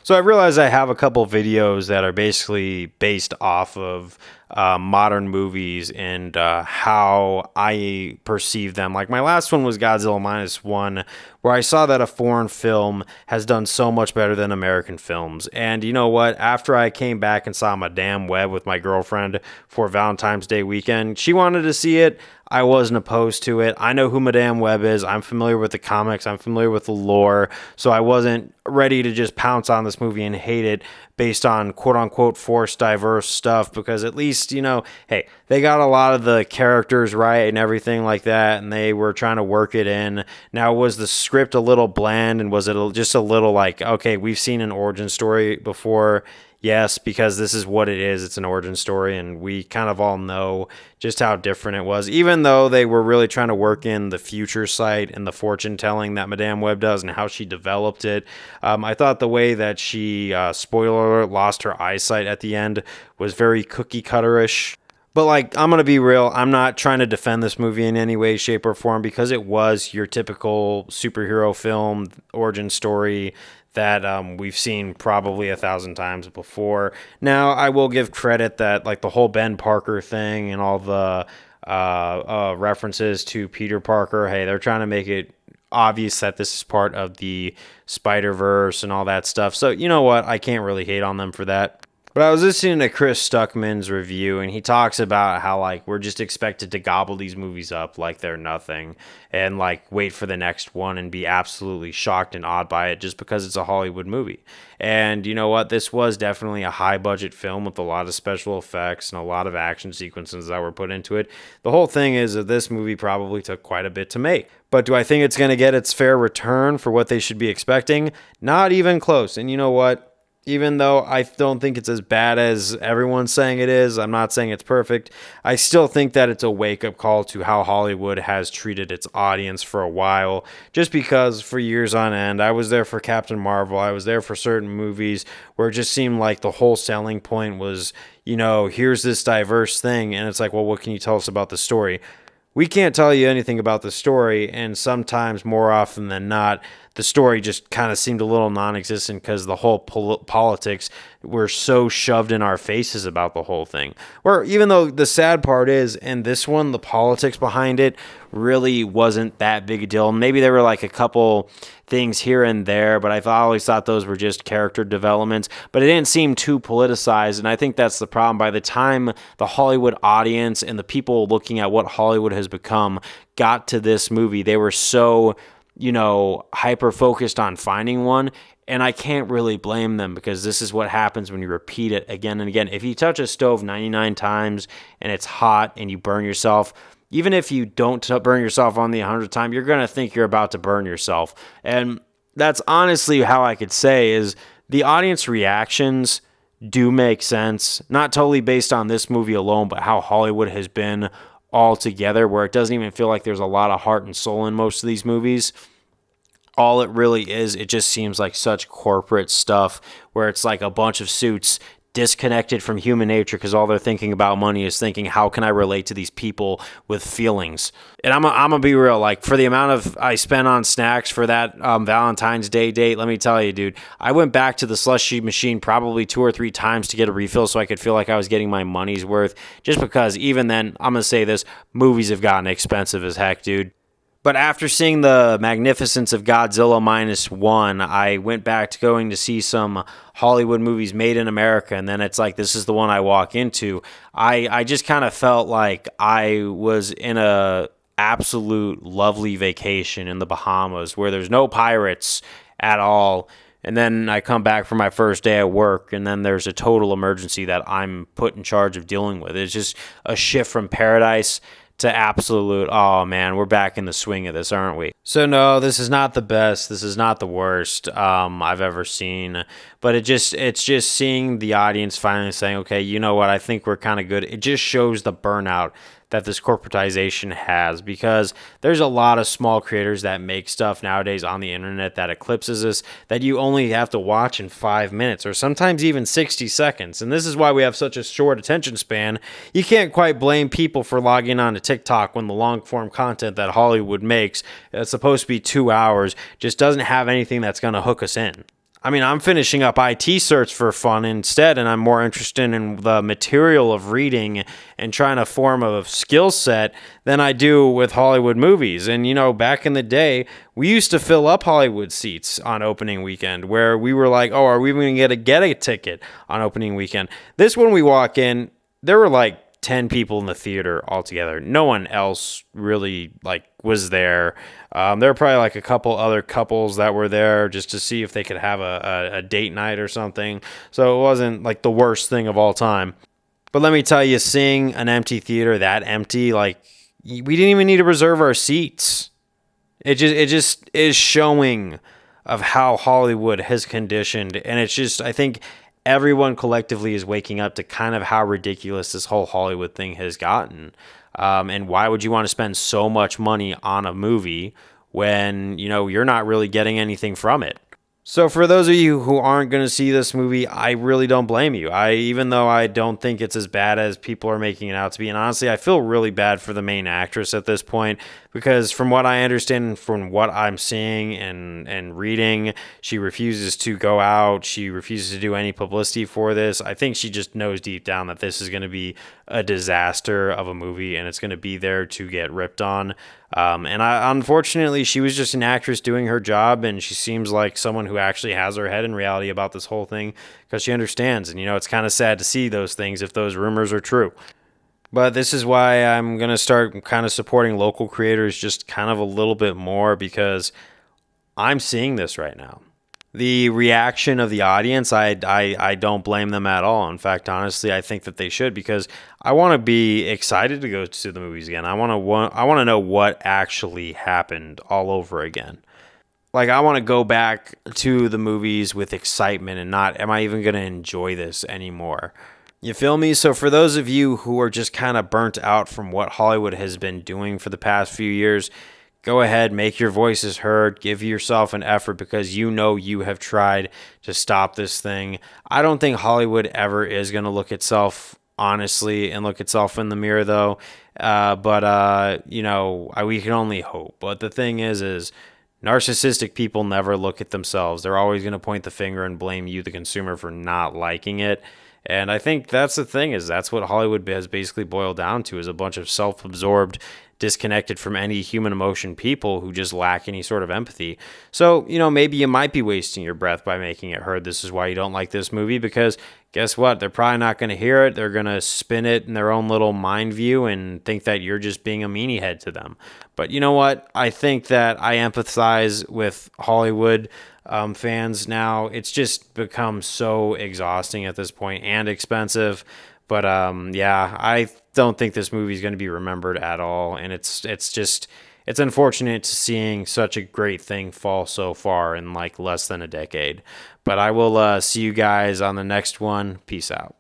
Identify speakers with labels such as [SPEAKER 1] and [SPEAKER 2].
[SPEAKER 1] So I realize I have a couple videos that are basically based off of modern movies and how I perceive them. Like my last one was Godzilla Minus One, where I saw that a foreign film has done so much better than American films. And you know what? After I came back and saw Madame Web with my girlfriend for Valentine's Day weekend, she wanted to see it. I wasn't opposed to it. I know who Madame Web is. I'm familiar with the comics. I'm familiar with the lore. So I wasn't ready to just pounce on this movie and hate it based on quote unquote forced diverse stuff, because at least, hey, they got a lot of the characters right and everything like that, and they were trying to work it in. Now, was the script a little bland, and was it just a little like, okay, we've seen an origin story before? Yes, because this is what it is. It's an origin story, and we kind of all know just how different it was, even though they were really trying to work in the future sight and the fortune telling that Madame Web does and how she developed it. I thought the way that she, spoiler alert, lost her eyesight at the end was very cookie cutterish. But I'm going to be real. I'm not trying to defend this movie in any way, shape, or form, because it was your typical superhero film origin story that we've seen probably 1,000 times before. Now, I will give credit that the whole Ben Parker thing and all the references to Peter Parker, hey, they're trying to make it obvious that this is part of the Spider-Verse and all that stuff. So, you know what? I can't really hate on them for that. But I was listening to Chris Stuckman's review, and he talks about how we're just expected to gobble these movies up like they're nothing, and wait for the next one and be absolutely shocked and awed by it just because it's a Hollywood movie. And you know what? This was definitely a high budget film with a lot of special effects and a lot of action sequences that were put into it. The whole thing is that this movie probably took quite a bit to make. But do I think it's going to get its fair return for what they should be expecting? Not even close. And you know what? Even though I don't think it's as bad as everyone's saying it is, I'm not saying it's perfect, I still think that it's a wake-up call to how Hollywood has treated its audience for a while. Just because for years on end, I was there for Captain Marvel, I was there for certain movies where it just seemed like the whole selling point was, here's this diverse thing, and it's like, well, what can you tell us about the story? We can't tell you anything about the story, and sometimes, more often than not, the story just kind of seemed a little non-existent because the whole politics were so shoved in our faces about the whole thing. Where even though the sad part is, in this one, the politics behind it really wasn't that big a deal. Maybe there were a couple things here and there, but I always thought those were just character developments. But it didn't seem too politicized, and I think that's the problem. By the time the Hollywood audience and the people looking at what Hollywood has become got to this movie, they were so hyper focused on finding one. And I can't really blame them, because this is what happens when you repeat it again and again. If you touch a stove 99 times and it's hot and you burn yourself, even if you don't burn yourself on the 100th time, you're going to think you're about to burn yourself. And that's honestly how I could say is the audience reactions do make sense. Not totally based on this movie alone, but how Hollywood has been all together, where it doesn't even feel like there's a lot of heart and soul in most of these movies. All it really is, it just seems like such corporate stuff where it's like a bunch of suits disconnected from human nature, because all they're thinking about money is thinking, how can I relate to these people with feelings? And I'm gonna be real, for the amount of I spent on snacks for that Valentine's Day date, let me tell you, dude, I went back to the slushy machine probably 2 or 3 times to get a refill so I could feel like I was getting my money's worth, just because even then, I'm gonna say this, movies have gotten expensive as heck, dude. But after seeing the magnificence of Godzilla Minus One, I went back to going to see some Hollywood movies made in America, and then it's like, this is the one I walk into. I just kind of felt like I was in a absolute lovely vacation in the Bahamas where there's no pirates at all. And then I come back for my first day at work, and then there's a total emergency that I'm put in charge of dealing with. It's just a shift from paradise to absolute, oh man, we're back in the swing of this, aren't we? So no, this is not the best. This is not the worst I've ever seen. But it's just seeing the audience finally saying, okay, you know what, I think we're kind of good. It just shows the burnout that this corporatization has, because there's a lot of small creators that make stuff nowadays on the internet that eclipses us, that you only have to watch in 5 minutes or sometimes even 60 seconds. And this is why we have such a short attention span. You can't quite blame people for logging on to TikTok when the long form content that Hollywood makes, it's supposed to be 2 hours, just doesn't have anything that's going to hook us in. I mean, I'm finishing up IT certs for fun instead, and I'm more interested in the material of reading and trying to form a skill set than I do with Hollywood movies. And, back in the day, we used to fill up Hollywood seats on opening weekend where we were like, oh, are we going to get a ticket on opening weekend? This one we walk in, there were like 10 people in the theater altogether. No one else really was there. There were probably like a couple other couples that were there just to see if they could have a date night or something. So it wasn't like the worst thing of all time. But let me tell you, seeing an empty theater that empty, we didn't even need to reserve our seats. It just is showing of how Hollywood has conditioned. And it's just, I think everyone collectively is waking up to kind of how ridiculous this whole Hollywood thing has gotten. And why would you want to spend so much money on a movie when, you're not really getting anything from it? So for those of you who aren't going to see this movie, I really don't blame you. Even though I don't think it's as bad as people are making it out to be, and honestly, I feel really bad for the main actress at this point, because from what I understand, from what I'm seeing and reading, she refuses to go out. She refuses to do any publicity for this. I think she just knows deep down that this is going to be a disaster of a movie, and it's going to be there to get ripped on. Unfortunately, she was just an actress doing her job, and she seems like someone who actually has her head in reality about this whole thing because she understands. And, it's kind of sad to see those things if those rumors are true. But this is why I'm going to start kind of supporting local creators just kind of a little bit more, because I'm seeing this right now. The reaction of the audience, I don't blame them at all. In fact, honestly, I think that they should, because I want to be excited to go to the movies again. I want to know what actually happened all over again. I want to go back to the movies with excitement and not, am I even going to enjoy this anymore? You feel me? So for those of you who are just kind of burnt out from what Hollywood has been doing for the past few years, go ahead, make your voices heard, give yourself an effort, because you have tried to stop this thing. I don't think Hollywood ever is going to look itself honestly and look itself in the mirror, though. We can only hope. But the thing is narcissistic people never look at themselves. They're always going to point the finger and blame you, the consumer, for not liking it. And I think that's the thing, is that's what Hollywood has basically boiled down to, is a bunch of self-absorbed, disconnected from any human emotion people who just lack any sort of empathy. So, maybe you might be wasting your breath by making it heard. This is why you don't like this movie, because guess what? They're probably not going to hear it. They're going to spin it in their own little mind view and think that you're just being a meanie head to them. But you know what? I think that I empathize with Hollywood fans now. It's just become so exhausting at this point and expensive. But I don't think this movie is going to be remembered at all, and it's unfortunate to seeing such a great thing fall so far in less than a decade. But I will see you guys on the next one. Peace out.